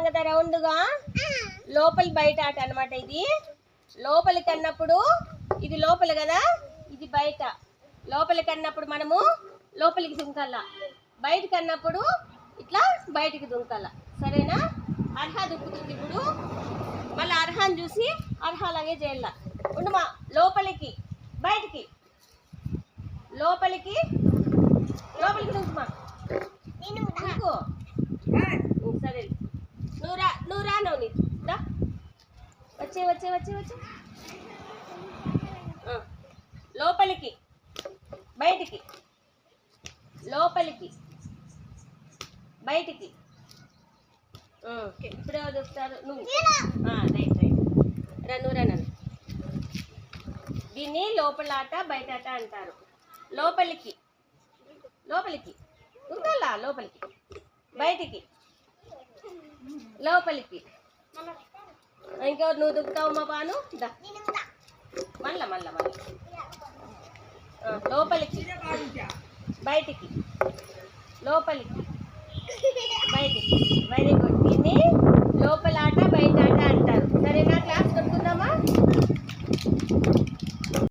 వేసుకున్నాం కదా రౌండ్గా, లోపలి బయట ఆట అనమాట. ఇది లోపలికి అన్నప్పుడు ఇది లోపల కదా, ఇది బయట. లోపలికి అన్నప్పుడు మనము లోపలికి దుంకాల, బయటకు అన్నప్పుడు ఇట్లా బయటికి దుంకాల. సరేనా? అర్హ దుక్కుతుంది ఇప్పుడు. మళ్ళీ అర్హాన్ని చూసి అర్హ అలాగే చేయాల. ఉండమా, లోపలికి బయటికి, లోపలికి లోపలికి దుంకుమా. దుంకు. సరే, నువ్వు రా నవనీత్, దా. వచ్చే వచ్చే వచ్చే వచ్చే. లోపలికి బయటికి, లోపలికి బయటికి. ఇప్పుడు ఎవరు చెప్తారు? నువ్వు. Right right. నువ్వు రా నన్ను. దీన్ని లోపలాట బయటాట అంటారు. లోపలికి లోపలికి ఉండాలా, లోపలికి బయటికి, లోపలికి. ఇంకెవరు? నువ్వు దుక్కుతావు మా బాను. దా మళ్ళా మళ్ళా మళ్ళీ. లోపలికి బయటికి, లోపలికి బయటికి. Very good. దీన్ని